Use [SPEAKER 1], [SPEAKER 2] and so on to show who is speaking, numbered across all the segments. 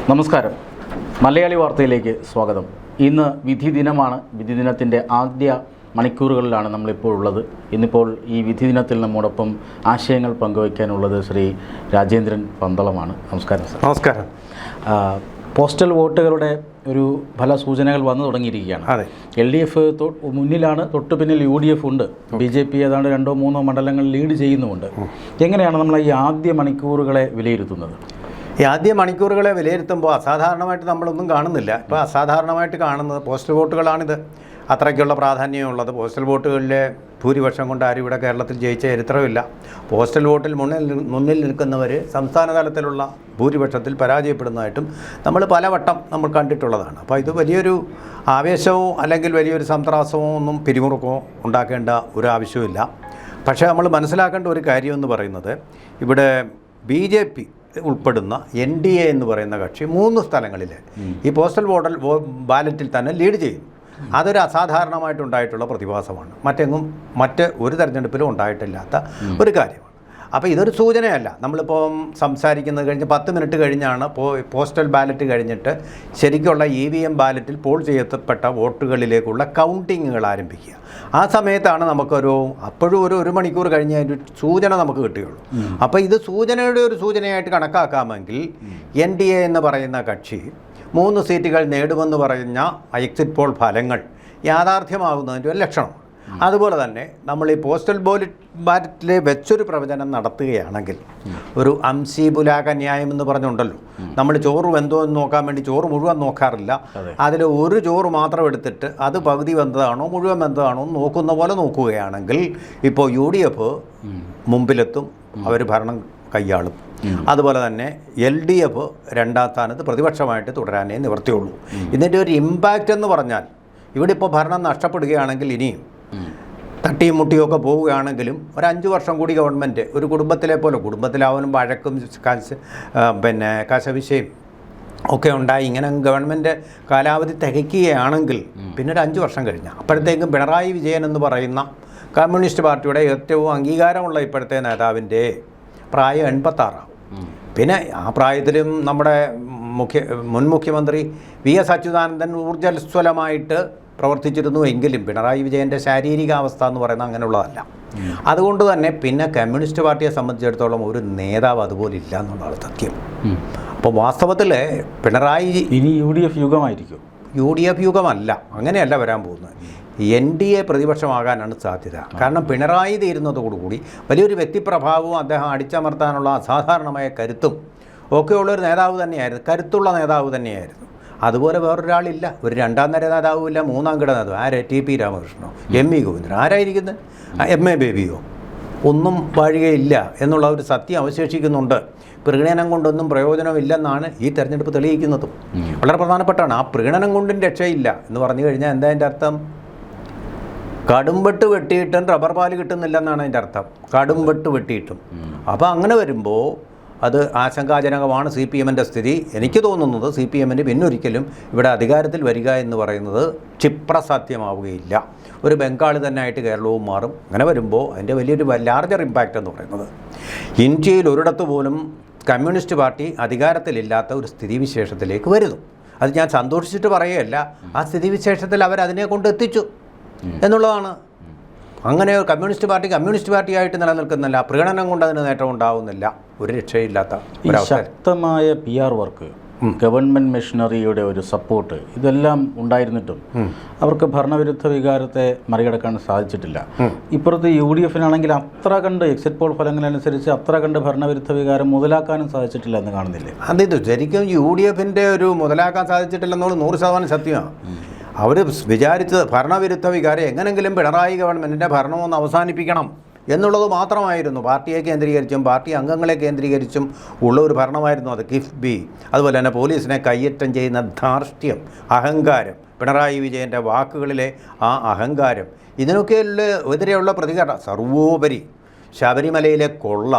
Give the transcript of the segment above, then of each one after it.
[SPEAKER 1] നമസ്കാരം. മലയാളി വാർത്തയിലേക്ക് സ്വാഗതം. ഇന്ന് വിധി ദിനമാണ്. വിധി ദിനത്തിൻ്റെ ആദ്യ മണിക്കൂറുകളിലാണ് നമ്മളിപ്പോൾ ഉള്ളത്. ഇന്നിപ്പോൾ ഈ വിധി ദിനത്തിൽ നമ്മോടൊപ്പം ആശയങ്ങൾ പങ്കുവയ്ക്കാനുള്ളത് ശ്രീ രാജേന്ദ്രൻ പന്തളമാണ്. നമസ്കാരം സർ.
[SPEAKER 2] നമസ്കാരം.
[SPEAKER 1] പോസ്റ്റൽ വോട്ടുകളുടെ ഒരു ഫലസൂചനകൾ വന്നു തുടങ്ങിയിരിക്കുകയാണ്.
[SPEAKER 2] അതെ,
[SPEAKER 1] LDF മുന്നിലാണ്, തൊട്ടു പിന്നിൽ UDF ഉണ്ട്. BJP ഏതാണ്ട് 2-3 മണ്ഡലങ്ങൾ ലീഡ് ചെയ്യുന്നുമുണ്ട്. എങ്ങനെയാണ് നമ്മൾ ഈ ആദ്യ മണിക്കൂറുകളെ വിലയിരുത്തുന്നത്?
[SPEAKER 2] ഈ ആദ്യ മണിക്കൂറുകളെ വിലയിരുത്തുമ്പോൾ അസാധാരണമായിട്ട് നമ്മളൊന്നും കാണുന്നില്ല. ഇപ്പോൾ അസാധാരണമായിട്ട് കാണുന്നത് പോസ്റ്റൽ വോട്ടുകളാണിത്. അത്രയ്ക്കുള്ള പ്രാധാന്യമുള്ളത്. പോസ്റ്റൽ വോട്ടുകളിലെ ഭൂരിപക്ഷം കൊണ്ട് ആരും ഇവിടെ കേരളത്തിൽ ജയിച്ച ചരിത്രമില്ല. പോസ്റ്റൽ വോട്ടിൽ മുന്നിൽ നിൽക്കുന്നവർ സംസ്ഥാന തലത്തിലുള്ള ഭൂരിപക്ഷത്തിൽ പരാജയപ്പെടുന്നതായിട്ടും നമ്മൾ പലവട്ടം നമ്മൾ കണ്ടിട്ടുള്ളതാണ്. അപ്പോൾ ഇത് വലിയൊരു ആവേശമോ അല്ലെങ്കിൽ വലിയൊരു സംത്രാസമോ ഒന്നും പിരിമുറുക്കമോ ഉണ്ടാക്കേണ്ട ഒരു ആവശ്യമില്ല. പക്ഷേ നമ്മൾ മനസ്സിലാക്കേണ്ട ഒരു കാര്യമെന്ന് പറയുന്നത്, ഇവിടെ BJP ഉൾപ്പെടുന്ന NDA എന്ന് പറയുന്ന കക്ഷി 3 സ്ഥലങ്ങളിൽ ഈ പോസ്റ്റൽ ബാലറ്റിൽ തന്നെ ലീഡ് ചെയ്യും. അതൊരു അസാധാരണമായിട്ടുണ്ടായിട്ടുള്ള പ്രതിഭാസമാണ്. മറ്റ് ഒരു തെരഞ്ഞെടുപ്പിലും ഉണ്ടായിട്ടില്ലാത്ത ഒരു കാര്യമാണ്. അപ്പോൾ ഇതൊരു സൂചനയല്ല. നമ്മളിപ്പം സംസാരിക്കുന്നത് കഴിഞ്ഞ് 10 മിനിറ്റ് കഴിഞ്ഞാണ് പോസ്റ്റൽ ബാലറ്റ് കഴിഞ്ഞിട്ട് ശരിക്കുള്ള EVM ബാലറ്റിൽ പോൾ ചെയ്യപ്പെട്ട വോട്ടുകളിലേക്കുള്ള കൗണ്ടിങ്ങുകൾ ആരംഭിക്കുക. ആ സമയത്താണ് അപ്പോഴും ഒരു മണിക്കൂർ കഴിഞ്ഞ് അതിൻ്റെ സൂചന നമുക്ക് കിട്ടുകയുള്ളൂ. അപ്പോൾ ഇത് സൂചനയുടെ ഒരു സൂചനയായിട്ട് കണക്കാക്കാമെങ്കിൽ NDA എന്ന് പറയുന്ന കക്ഷി 3 സീറ്റുകൾ നേടുമെന്ന് പറഞ്ഞ എക്സിറ്റ് പോൾ ഫലങ്ങൾ യാഥാർത്ഥ്യമാകുന്നതിൻ്റെ ഒരു ലക്ഷണമാണ്. അതുപോലെ തന്നെ നമ്മൾ ഈ പോസ്റ്റൽ ബാലറ്റിൽ വെച്ചൊരു പ്രവചനം നടത്തുകയാണെങ്കിൽ, ഒരു അംശീപുലാക ന്യായം എന്ന് പറഞ്ഞുണ്ടല്ലോ, നമ്മൾ ചോറ് വെന്തോ എന്ന് നോക്കാൻ വേണ്ടി ചോറ് മുഴുവൻ നോക്കാറില്ല. അതിൽ ഒരു ചോറ് മാത്രം എടുത്തിട്ട് അത് പകുതി വെന്തതാണോ മുഴുവൻ വെന്തതാണോ നോക്കുന്ന പോലെ നോക്കുകയാണെങ്കിൽ ഇപ്പോൾ UDF മുമ്പിലെത്തും, അവർ ഭരണം കൈയാളും. അതുപോലെ തന്നെ LDF 2ാം സ്ഥാനത്ത് പ്രതിപക്ഷമായിട്ട് തുടരാനേ നിവൃത്തിയുള്ളൂ. ഇതിൻ്റെ ഒരു ഇമ്പാക്റ്റ് എന്ന് പറഞ്ഞാൽ, ഇവിടെ ഇപ്പോൾ ഭരണം നഷ്ടപ്പെടുകയാണെങ്കിൽ, ഇനിയും തട്ടിയും മുട്ടിയൊക്കെ പോവുകയാണെങ്കിലും ഒരു 5 വർഷം കൂടി ഗവൺമെൻറ് ഒരു കുടുംബത്തിലാവാനും വഴക്കും കശവിശയും ഒക്കെ ഉണ്ടായി ഇങ്ങനെ ഗവൺമെൻറ് കാലാവധി തികയ്ക്കുകയാണെങ്കിൽ പിന്നെ ഒരു 5 വർഷം കഴിഞ്ഞാൽ അപ്പോഴത്തേക്കും പിണറായി വിജയൻ എന്ന് പറയുന്ന കമ്മ്യൂണിസ്റ്റ് പാർട്ടിയുടെ ഏറ്റവും അംഗീകാരമുള്ള ഇപ്പോഴത്തെ നേതാവിൻ്റെ പ്രായം 86 ആവും. പിന്നെ ആ പ്രായത്തിലും നമ്മുടെ മുൻ മുഖ്യമന്ത്രി VS അച്യുതാനന്ദൻ ഊർജ്ജസ്വലമായിട്ട് പ്രവർത്തിച്ചിരുന്നു എങ്കിലും പിണറായി വിജയൻ്റെ ശാരീരികാവസ്ഥ എന്ന് പറയുന്നത് അങ്ങനെയുള്ളതല്ല. അതുകൊണ്ട് തന്നെ പിന്നെ കമ്മ്യൂണിസ്റ്റ് പാർട്ടിയെ സംബന്ധിച്ചിടത്തോളം ഒരു നേതാവ് അതുപോലെ ഇല്ല എന്നുള്ളതാണ് സത്യം. അപ്പോൾ വാസ്തവത്തിൽ പിണറായി
[SPEAKER 1] ഇനി UDF യുഗമായിരിക്കും.
[SPEAKER 2] UDF യുഗമല്ല, അങ്ങനെയല്ല വരാൻ പോകുന്നത്. NDA പ്രതിപക്ഷമാകാനാണ് സാധ്യത. കാരണം പിണറായി തീരുന്നതോടുകൂടി വലിയൊരു വ്യക്തിപ്രഭാവവും അദ്ദേഹം അടിച്ചമർത്താനുള്ള അസാധാരണമായ കരുത്തും ഒക്കെയുള്ളൊരു നേതാവ് തന്നെയായിരുന്നു, കരുത്തുള്ള നേതാവ് തന്നെയായിരുന്നു. അതുപോലെ വേറൊരാളില്ല, ഒരു 2ാം നിര നേതാവുമില്ല, 3ാം കിട നേതാവ് ആരെ? TP രാമകൃഷ്ണനോ ME ഗോവിന്ദനോ ആരായിരിക്കുന്നത്? MA ബേബിയോ? ഒന്നും വഴികയില്ല എന്നുള്ള ഒരു സത്യം അവശേഷിക്കുന്നുണ്ട്. പ്രീണനം കൊണ്ടൊന്നും പ്രയോജനമില്ലെന്നാണ് ഈ തെരഞ്ഞെടുപ്പ് തെളിയിക്കുന്നതും. വളരെ പ്രധാനപ്പെട്ടാണ്. ആ പ്രീണനം കൊണ്ടും രക്ഷയില്ല എന്ന് പറഞ്ഞു കഴിഞ്ഞാൽ എന്താ അതിൻ്റെ അർത്ഥം? കടുംവെട്ട് വെട്ടിയിട്ടും റബ്ബർ പാല് കിട്ടുന്നില്ലെന്നാണ് അതിൻ്റെ അർത്ഥം. കടുംവെട്ട് വെട്ടിയിട്ടും. അപ്പോൾ അങ്ങനെ വരുമ്പോൾ അത് ആശങ്കാജനകമാണ് CPMൻ്റെ സ്ഥിതി. എനിക്ക് തോന്നുന്നത് CPMന് പിന്നൊരിക്കലും ഇവിടെ അധികാരത്തിൽ വരിക എന്ന് പറയുന്നത് ക്ഷിപ്രസാധ്യമാവുകയില്ല. ഒരു ബംഗാൾ തന്നെ ആയിട്ട് കേരളവും മാറും. അങ്ങനെ വരുമ്പോൾ അതിൻ്റെ വലിയൊരു ലാർജർ ഇമ്പാക്റ്റ് എന്ന് പറയുന്നത്, ഇന്ത്യയിൽ ഒരിടത്ത് പോലും കമ്മ്യൂണിസ്റ്റ് പാർട്ടി അധികാരത്തിലില്ലാത്ത ഒരു സ്ഥിതിവിശേഷത്തിലേക്ക് വരുന്നു. അത് ഞാൻ സന്തോഷിച്ചിട്ട് പറയുകയല്ല, ആ സ്ഥിതിവിശേഷത്തിൽ അവരതിനെ കൊണ്ട് എത്തിച്ചു എന്നുള്ളതാണ്. അങ്ങനെ കമ്മ്യൂണിസ്റ്റ് പാർട്ടിയായിട്ട് നിലനിൽക്കുന്നില്ല. പ്രീണനം കൊണ്ട് അതിന് നേട്ടം ഉണ്ടാവുന്നില്ല. ഒരു രക്ഷയില്ലാത്ത
[SPEAKER 1] ശക്തമായ PR വർക്ക്, ഗവൺമെൻറ് മെഷീനറിയുടെ ഒരു സപ്പോർട്ട്, ഇതെല്ലാം ഉണ്ടായിരുന്നിട്ടും അവർക്ക് ഭരണവിരുദ്ധ വികാരത്തെ മറികടക്കാൻ സാധിച്ചിട്ടില്ല. ഇപ്പുറത്ത് UDFനാണെങ്കിൽ അത്ര കണ്ട് എക്സിറ്റ് പോൾ ഫലങ്ങളനുസരിച്ച് അത്ര കണ്ട് ഭരണവിരുദ്ധ വികാരം മുതലാക്കാനും സാധിച്ചിട്ടില്ല എന്ന് കാണുന്നില്ലേ?
[SPEAKER 2] അത് ശരിക്കും UDFൻ്റെ ഒരു മുതലാക്കാൻ സാധിച്ചിട്ടില്ലെന്നുള്ള 100% സത്യമാണ്. അവർ വിചാരിച്ചത് ഭരണവിരുദ്ധ വികാരം എങ്ങനെങ്കിലും പിണറായി ഗവൺമെൻറ്റിൻ്റെ ഭരണമൊന്ന് അവസാനിപ്പിക്കണം എന്നുള്ളത് മാത്രമായിരുന്നു. പാർട്ടിയെ കേന്ദ്രീകരിച്ചും പാർട്ടി അംഗങ്ങളെ കേന്ദ്രീകരിച്ചും ഉള്ള ഒരു ഭരണമായിരുന്നു അത്. കിഫ്ബി, അതുപോലെ തന്നെ പോലീസിനെ കയ്യേറ്റം ചെയ്യുന്ന ധാർഷ്ട്യം, അഹങ്കാരം, പിണറായി വിജയൻ്റെ വാക്കുകളിലെ ആ അഹങ്കാരം, ഇതിനൊക്കെ എതിരെയുള്ള പ്രതികരണം. സർവോപരി ശബരിമലയിലെ കൊള്ള,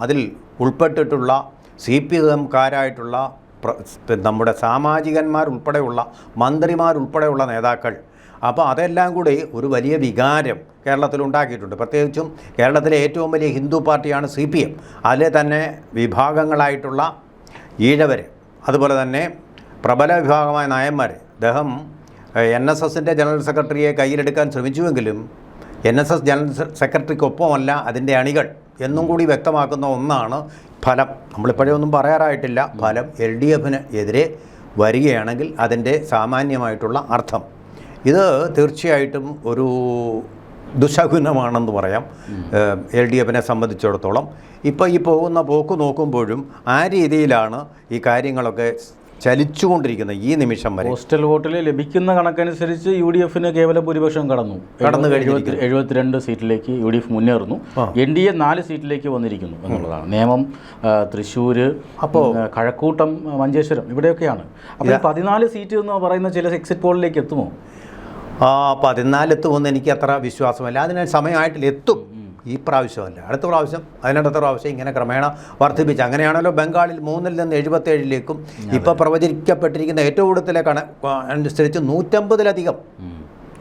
[SPEAKER 2] അതിൽ ഉൾപ്പെട്ടിട്ടുള്ള CPMക്കാരായിട്ടുള്ള നമ്മുടെ സാമാജികന്മാരുൾപ്പെടെയുള്ള മന്ത്രിമാരുൾപ്പെടെയുള്ള നേതാക്കൾ. അപ്പോൾ അതെല്ലാം കൂടി ഒരു വലിയ വികാരം കേരളത്തിലുണ്ടാക്കിയിട്ടുണ്ട്. പ്രത്യേകിച്ചും കേരളത്തിലെ ഏറ്റവും വലിയ ഹിന്ദു പാർട്ടിയാണ് CPM. അതിലെ തന്നെ വിഭാഗങ്ങളായിട്ടുള്ള ഈഴവർ, അതുപോലെ തന്നെ പ്രബല വിഭാഗമായ നായന്മാർ, അദ്ദേഹം NSSൻ്റെ ജനറൽ സെക്രട്ടറിയെ കയ്യിലെടുക്കാൻ ശ്രമിച്ചുവെങ്കിലും NSS ജനറൽ സെക്രട്ടറിക്കൊപ്പമല്ല അതിൻ്റെ അണികൾ എന്നും കൂടി വ്യക്തമാക്കുന്ന ഒന്നാണ് ഫലം. നമ്മളിപ്പോഴേ ഒന്നും പറയാറായിട്ടില്ല. ഫലം LDFന് എതിരെ വരികയാണെങ്കിൽ അതിൻ്റെ സാമാന്യമായിട്ടുള്ള അർത്ഥം ഇത് തീർച്ചയായിട്ടും ഒരു ദുശകുനമാണെന്ന് പറയാം LDFനെ സംബന്ധിച്ചിടത്തോളം. ഇപ്പോൾ ഈ പോകുന്ന പോക്ക് നോക്കുമ്പോഴും ആ രീതിയിലാണ് ഈ കാര്യങ്ങളൊക്കെ ചലിച്ചുകൊണ്ടിരിക്കുന്നത് ഈ നിമിഷം വരെ.
[SPEAKER 1] പോസ്റ്റൽ വോട്ടിൽ ലഭിക്കുന്ന കണക്കനുസരിച്ച് UDFന് കേവല ഭൂരിപക്ഷം കടന്നു കഴിഞ്ഞു. 72 സീറ്റിലേക്ക് UDF മുന്നേറുന്നു. NDA 4 സീറ്റിലേക്ക് വന്നിരിക്കുന്നു എന്നുള്ളതാണ്. നേമം, തൃശ്ശൂർ, അപ്പോൾ കഴക്കൂട്ടം, മഞ്ചേശ്വരം ഇവിടെയൊക്കെയാണ്. അപ്പോൾ 14 സീറ്റ് എന്ന് പറയുന്ന ചില എക്സിറ്റ് പോളിലേക്ക് എത്തുമോ?
[SPEAKER 2] 14 എത്തുമെന്ന് എനിക്ക് അത്ര വിശ്വാസമല്ല. അതിന് സമയമായിട്ടില്ല. എത്തും. ഈ പ്രാവശ്യമല്ല, അടുത്ത പ്രാവശ്യം, അതിനടുത്ത പ്രാവശ്യം ഇങ്ങനെ ക്രമേണ വർദ്ധിപ്പിച്ച്. അങ്ങനെയാണല്ലോ ബംഗാളിൽ 3 നിന്ന് 77ലേക്കും ഇപ്പോൾ പ്രവചിക്കപ്പെട്ടിരിക്കുന്ന ഏറ്റവും കൂടുതലെ അനുസരിച്ച് 150-ലധികം.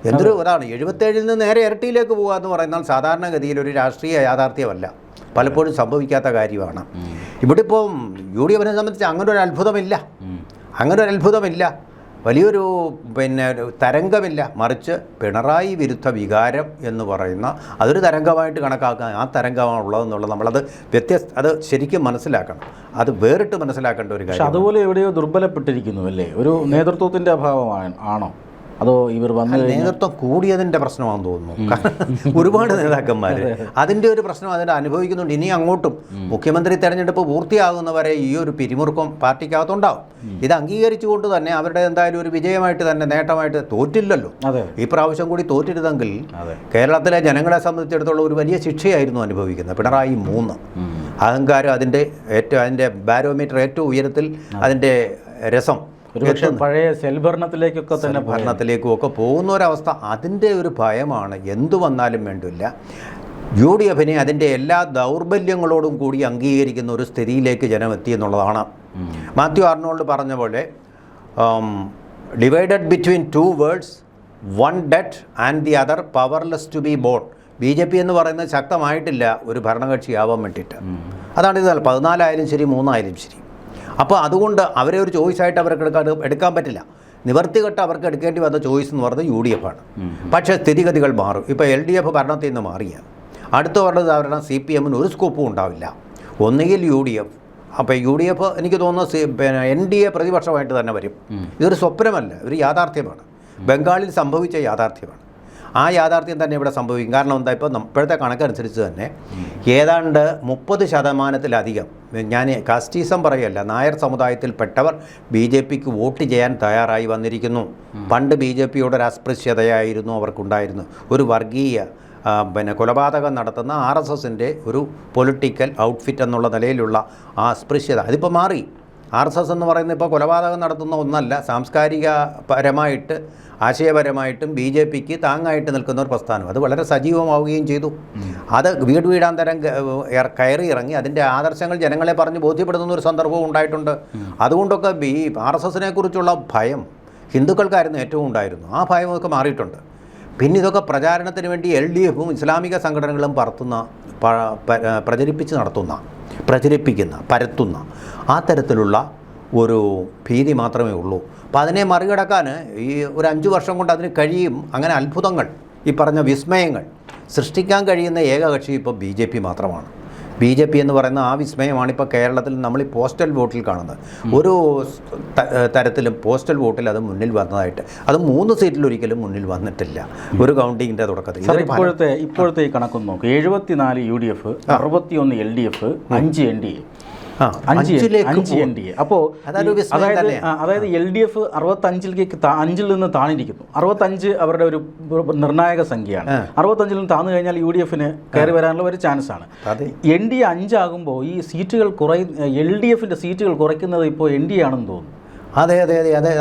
[SPEAKER 2] എന്തൊരു അതാണ് 77-ൽ നിന്ന് നേരെ ഇരട്ടിയിലേക്ക് പോകുക എന്ന് പറയുന്നത് സാധാരണഗതിയിൽ ഒരു രാഷ്ട്രീയ യാഥാർത്ഥ്യമല്ല, പലപ്പോഴും സംഭവിക്കാത്ത കാര്യമാണ്. ഇവിടെ ഇപ്പോൾ UDFനെ സംബന്ധിച്ച് അങ്ങനൊരു അത്ഭുതമില്ല, വലിയൊരു തരംഗമില്ല. മറിച്ച് പിണറായി വിരുദ്ധ വികാരം എന്ന് പറയുന്ന അതൊരു തരംഗമായിട്ട് കണക്കാക്കാൻ, ആ തരംഗമാണുള്ളതെന്നുള്ളത് നമ്മളത് അത് ശരിക്കും മനസ്സിലാക്കണം. അത് വേറിട്ട് മനസ്സിലാക്കേണ്ട ഒരു കാര്യം.
[SPEAKER 1] അതുപോലെ എവിടെയോ ദുർബലപ്പെട്ടിരിക്കുന്നു അല്ലേ? ഒരു നേതൃത്വത്തിൻ്റെ അഭാവമാണ് ആണോ, അതോ ഇവർ വന്ന്
[SPEAKER 2] നേതൃത്വം കൂടിയതിൻ്റെ പ്രശ്നമാണെന്ന് തോന്നുന്നു. കാരണം ഒരുപാട് നേതാക്കന്മാർ അതിൻ്റെ ഒരു പ്രശ്നം അതിൻ്റെ അനുഭവിക്കുന്നുണ്ട്. ഇനി അങ്ങോട്ടും മുഖ്യമന്ത്രി തെരഞ്ഞെടുപ്പ് പൂർത്തിയാകുന്നവരെ ഈ ഒരു പിരിമുറുക്കം പാർട്ടിക്കകത്തുണ്ടാവും. ഇത് അംഗീകരിച്ചുകൊണ്ട് തന്നെ അവരുടെ എന്തായാലും ഒരു വിജയമായിട്ട് തന്നെ, നേട്ടമായിട്ട് തോറ്റില്ലല്ലോ. ഈ പ്രാവശ്യം കൂടി തോറ്റിരുന്നെങ്കിൽ കേരളത്തിലെ ജനങ്ങളെ സംബന്ധിച്ചിടത്തോളം ഒരു വലിയ ശിക്ഷയായിരുന്നു അനുഭവിക്കുന്നത്. പിണറായി 3 അഹങ്കാരം അതിൻ്റെ ബാരോമീറ്റർ ഏറ്റവും ഉയരത്തിൽ, അതിൻ്റെ രസം
[SPEAKER 1] പഴയ സെൽഭരണത്തിലേക്കൊക്കെ തന്നെ
[SPEAKER 2] ഭരണത്തിലേക്കുമൊക്കെ പോകുന്ന ഒരവസ്ഥ. അതിൻ്റെ ഒരു ഭയമാണ്. എന്തു വന്നാലും വേണ്ടില്ല UDFനെ അതിൻ്റെ എല്ലാ ദൗർബല്യങ്ങളോടും കൂടി അംഗീകരിക്കുന്ന ഒരു സ്ഥിതിയിലേക്ക് ജനം എത്തി എന്നുള്ളതാണ്. മാത്യു ആർണോൾഡ് പറഞ്ഞ പോലെ divided between 2 worlds, 1 dead and the other powerless to be born. BJP എന്ന് പറയുന്നത് ശക്തമായിട്ടില്ല ഒരു ഭരണകക്ഷിയാവാൻ വേണ്ടിയിട്ട്. അതാണ് ഇത്. 14 ആയാലും ശരി, 3 ആയാലും ശരി. അപ്പോൾ അതുകൊണ്ട് അവരെ ഒരു ചോയ്സായിട്ട് അവർക്ക് എടുക്കാൻ പറ്റില്ല. നിവർത്തികെട്ട് അവർക്ക് എടുക്കേണ്ടി വന്ന ചോയ്സ് എന്ന് പറയുന്നത് UDF ആണ്. പക്ഷേ സ്ഥിതിഗതികൾ മാറും. ഇപ്പോൾ LDF ഭരണത്തിൽ നിന്ന് മാറിയാണ്. അടുത്ത ഭരണം CPMന് ഒരു സ്കോപ്പും ഉണ്ടാവില്ല. ഒന്നുകിൽ UDF. അപ്പോൾ UDF എനിക്ക് തോന്നുന്നു NDA പ്രതിപക്ഷമായിട്ട് തന്നെ വരും. ഇതൊരു സ്വപ്നമല്ല, ഒരു യാഥാർത്ഥ്യമാണ്. ബംഗാളിൽ സംഭവിച്ച യാഥാർത്ഥ്യമാണ്. ആ യാഥാർത്ഥ്യം തന്നെ ഇവിടെ സംഭവിക്കും. കാരണം എന്താ, ഇപ്പോൾ ഇപ്പോഴത്തെ കണക്കനുസരിച്ച് തന്നെ ഏതാണ്ട് 30%-ലധികം, ഞാൻ കാസ്റ്റീസം പറയല്ല, നായർ സമുദായത്തിൽപ്പെട്ടവർ BJPക്ക് വോട്ട് ചെയ്യാൻ തയ്യാറായി വന്നിരിക്കുന്നു. പണ്ട് BJPയോടൊരു അസ്പൃശ്യതയായിരുന്നു അവർക്കുണ്ടായിരുന്നു. ഒരു വർഗീയ കൊലപാതകം നടത്തുന്ന RSSൻ്റെ ഒരു പൊളിറ്റിക്കൽ ഔട്ട്ഫിറ്റ് എന്നുള്ള നിലയിലുള്ള ആ അസ്പൃശ്യത അതിപ്പോൾ മാറി. RSS എന്ന് പറയുന്നത് ഇപ്പോൾ കൊലപാതകം നടത്തുന്ന ഒന്നല്ല, സാംസ്കാരികപരമായിട്ട് ആശയപരമായിട്ടും BJPക്ക് താങ്ങായിട്ട് നിൽക്കുന്ന ഒരു പ്രസ്ഥാനം. അത് വളരെ സജീവമാവുകയും ചെയ്തു. അത് വീടാന്തരം കയറി ഇറങ്ങി അതിൻ്റെ ആദർശങ്ങൾ ജനങ്ങളെ പറഞ്ഞ് ബോധ്യപ്പെടുത്തുന്ന ഒരു സന്ദർഭവും ഉണ്ടായിട്ടുണ്ട്. അതുകൊണ്ടൊക്കെ RSSനെ കുറിച്ചുള്ള ഭയം ഹിന്ദുക്കൾക്കായിരുന്നു ഏറ്റവും ഉണ്ടായിരുന്നു. ആ ഭയമൊക്കെ മാറിയിട്ടുണ്ട്. പിന്നെ ഇതൊക്കെ പ്രചാരണത്തിന് വേണ്ടി LDFും ഇസ്ലാമിക സംഘടനകളും പരത്തുന്ന ആ തരത്തിലുള്ള ഒരു ഭീതി മാത്രമേ ഉള്ളൂ. അപ്പോൾ അതിനെ മറികടക്കാൻ ഈ ഒരു 5 വർഷം കൊണ്ട് അതിന് കഴിയും. അങ്ങനെ അത്ഭുതങ്ങൾ, ഈ പറഞ്ഞ വിസ്മയങ്ങൾ സൃഷ്ടിക്കാൻ കഴിയുന്ന ഏക കക്ഷി ഇപ്പോൾ BJP മാത്രമാണ്. BJP എന്ന് പറയുന്ന ആ വിസ്മയമാണ് ഇപ്പോൾ കേരളത്തിൽ നമ്മൾ ഈ പോസ്റ്റൽ വോട്ടിൽ കാണുന്നത്. ഒരു തരത്തിലും പോസ്റ്റൽ വോട്ടിൽ അത് മുന്നിൽ വന്നതായിട്ട്, അത് 3 സീറ്റിലൊരിക്കലും മുന്നിൽ വന്നിട്ടില്ല ഒരു കൗണ്ടിങ്ങിൻ്റെ തുടക്കത്തിൽ.
[SPEAKER 1] ഇപ്പോഴത്തെ ഈ കണക്കൊന്ന് നോക്കും. 74 UDF, 61 LDF, 5 NDA. 5 NDA. അപ്പോൾ അതായത് LDF 65 നിന്ന് താണിരിക്കുന്നു. 65 അവരുടെ ഒരു നിർണായക സംഖ്യയാണ്. 65 നിന്ന് താന്നു കഴിഞ്ഞാൽ UDFന് കയറി വരാനുള്ള ഒരു ചാൻസാണ്. NDA 5 ആകുമ്പോൾ ഈ സീറ്റുകൾ LDFൻ്റെ സീറ്റുകൾ കുറയ്ക്കുന്നത് ഇപ്പോൾ NDA ആണെന്ന് തോന്നുന്നു.
[SPEAKER 2] അതെ,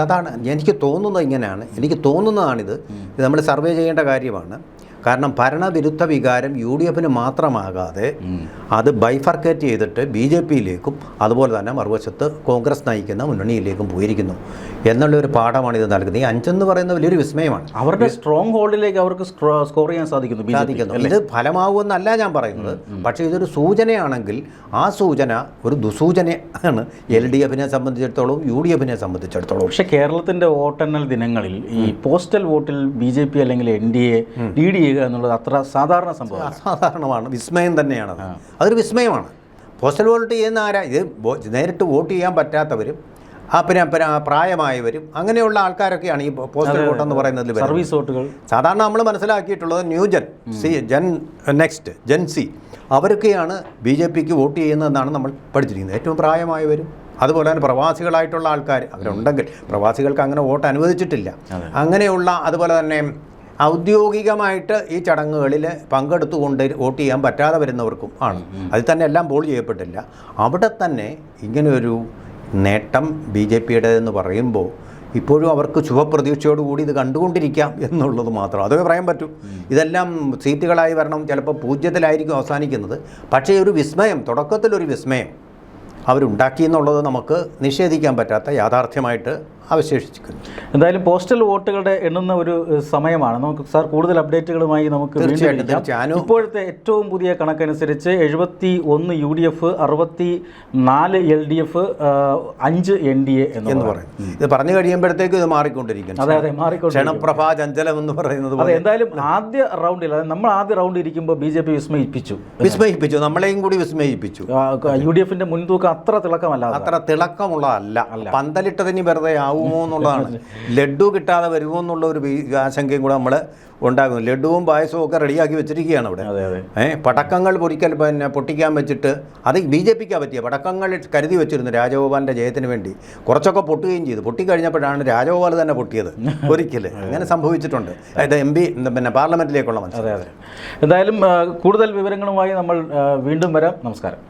[SPEAKER 2] അതാണ് എനിക്ക് തോന്നുന്നത്. ഇങ്ങനെയാണ് എനിക്ക് തോന്നുന്നതാണിത്. ഇത് നമ്മൾ സർവേ ചെയ്യേണ്ട കാര്യമാണ്. കാരണം ഭരണവിരുദ്ധ വികാരം യു ഡി എഫിന് മാത്രമാകാതെ അത് ബൈഫർക്കേറ്റ് ചെയ്തിട്ട് ബി ജെ പിയിലേക്കും അതുപോലെ തന്നെ മറുവശത്ത് കോൺഗ്രസ് നയിക്കുന്ന മുന്നണിയിലേക്കും പോയിരിക്കുന്നു എന്നുള്ളൊരു പാഠമാണ് ഇത് നൽകുന്നത്. ഈ 5 എന്ന് പറയുന്ന വലിയൊരു വിസ്മയമാണ്.
[SPEAKER 1] അവരുടെ സ്ട്രോങ് ഹോൾഡിലേക്ക് അവർക്ക് സ്കോർ ചെയ്യാൻ സാധിക്കുന്നു.
[SPEAKER 2] ഇത് ഫലമാവുമെന്നല്ല ഞാൻ പറയുന്നത്, പക്ഷേ ഇതൊരു സൂചനയാണെങ്കിൽ ആ സൂചന ഒരു ദുസൂചനയാണ് LDFനെ സംബന്ധിച്ചിടത്തോളം, UDFനെ സംബന്ധിച്ചിടത്തോളം.
[SPEAKER 1] പക്ഷേ കേരളത്തിൻ്റെ വോട്ടെണ്ണൽ ദിനങ്ങളിൽ ഈ പോസ്റ്റൽ വോട്ടിൽ BJP അല്ലെങ്കിൽ NDA ലീഡ് ചെയ്യുക എന്നുള്ളത് അത്ര സാധാരണ സംഭവം,
[SPEAKER 2] അസാധാരണമാണ്, വിസ്മയം തന്നെയാണ്. അതൊരു വിസ്മയമാണ്. പോസ്റ്റൽ വോട്ട് ചെയ്യുന്ന ആരാ? ഇത് നേരിട്ട് വോട്ട് ചെയ്യാൻ പറ്റാത്തവരും പിന്നെ പ്രായമായവരും അങ്ങനെയുള്ള ആൾക്കാരൊക്കെയാണ് ഈ പോസ്റ്റൽ വോട്ട് എന്ന് പറയുന്നതിൽ
[SPEAKER 1] സർവീസ് വോട്ടുകൾ.
[SPEAKER 2] സാധാരണ നമ്മൾ മനസ്സിലാക്കിയിട്ടുള്ളത് ന്യൂജൻ ജെൻ സി അവരൊക്കെയാണ് BJPക്ക് വോട്ട് ചെയ്യുന്നതെന്നാണ് നമ്മൾ പഠിച്ചിരിക്കുന്നത്. ഏറ്റവും പ്രായമായവരും അതുപോലെ തന്നെ പ്രവാസികളായിട്ടുള്ള ആൾക്കാർ അവരുണ്ടെങ്കിൽ, പ്രവാസികൾക്ക് അങ്ങനെ വോട്ട് അനുവദിച്ചിട്ടില്ല, അങ്ങനെയുള്ള അതുപോലെ തന്നെ ഔദ്യോഗികമായിട്ട് ഈ ചടങ്ങുകളിൽ പങ്കെടുത്തുകൊണ്ട് വോട്ട് ചെയ്യാൻ പറ്റാതെ വരുന്നവർക്കും ആണ്. അതിൽ തന്നെ എല്ലാം പോൾ ചെയ്യപ്പെട്ടില്ല. അവിടെ തന്നെ ഇങ്ങനെയൊരു നേട്ടം BJPയുടേതെന്ന് പറയുമ്പോൾ ഇപ്പോഴും അവർക്ക് ശുഭപ്രതീക്ഷയോടുകൂടി ഇത് കണ്ടുകൊണ്ടിരിക്കാം എന്നുള്ളത് മാത്രം. അതൊക്കെ പറയാൻ പറ്റും. ഇതെല്ലാം സീറ്റുകളായി വരണം, ചിലപ്പോൾ 0-ത്തിലായിരിക്കും അവസാനിക്കുന്നത്. പക്ഷേ ഒരു വിസ്മയം, തുടക്കത്തിലൊരു വിസ്മയം അവരുണ്ടാക്കി എന്നുള്ളത് നമുക്ക് നിഷേധിക്കാൻ പറ്റാത്ത യാഥാർത്ഥ്യമായിട്ട് അവശേഷിക്കുന്നു.
[SPEAKER 1] എന്തായാലും പോസ്റ്റൽ വോട്ടുകളുടെ എണ്ണുന്ന ഒരു സമയമാണ്. നമുക്ക് സാർ കൂടുതൽ അപ്ഡേറ്റുകളുമായി നമുക്ക്
[SPEAKER 2] തീർച്ചയായിട്ടും.
[SPEAKER 1] ഇപ്പോഴത്തെ ഏറ്റവും പുതിയ കണക്കനുസരിച്ച് 71 UDF, 64 LDF, 5 NDA എന്ന്
[SPEAKER 2] പറയുന്നത്. ഇത് പറഞ്ഞു കഴിയുമ്പോഴത്തേക്ക് ഇത് മാറിക്കൊണ്ടിരിക്കുന്നു.
[SPEAKER 1] അതെ, മാറിക്കൊണ്ടിരിക്കും.
[SPEAKER 2] ക്ഷണപ്രഭാ ചഞ്ചലം എന്ന് പറയുന്നത്.
[SPEAKER 1] അതെ, എന്തായാലും ആദ്യ റൗണ്ടിൽ, അതായത് നമ്മൾ ആദ്യ റൗണ്ട് ഇരിക്കുമ്പോൾ BJP വിസ്മയിപ്പിച്ചു,
[SPEAKER 2] നമ്മളെയും കൂടി വിസ്മയിപ്പിച്ചു.
[SPEAKER 1] UDFന്റെ മുൻതൂക്കം അത്ര
[SPEAKER 2] തിളക്കമുള്ളതല്ല. പന്തലിട്ടതിന് വെറുതെ ആവുമോ എന്നുള്ളതാണ്. ലഡ്ഡു കിട്ടാതെ വരുമോ എന്നുള്ള ഒരു ആശങ്കയും കൂടെ നമ്മൾ ഉണ്ടാകുന്നു. ലഡ്ഡുവും പായസവും ഒക്കെ റെഡിയാക്കി വെച്ചിരിക്കുകയാണ് ഇവിടെ. പടക്കങ്ങൾ പൊട്ടിക്കാൻ വെച്ചിട്ട്, അത് BJPക്കാണ് പറ്റിയ പടക്കങ്ങൾ കരുതി വെച്ചിരുന്നു രാജഗോപാലിൻ്റെ ജയത്തിന് വേണ്ടി. കുറച്ചൊക്കെ പൊട്ടുകയും ചെയ്തു. പൊട്ടിക്കഴിഞ്ഞപ്പോഴാണ് രാജഗോപാൽ തന്നെ പൊട്ടിയത്. ഒരിക്കൽ അങ്ങനെ സംഭവിച്ചിട്ടുണ്ട്. ഇത് MP പാർലമെന്റിലേക്കുള്ള മത്സരം.
[SPEAKER 1] എന്തായാലും കൂടുതൽ വിവരങ്ങളുമായി നമ്മൾ വീണ്ടും വരാം. നമസ്കാരം.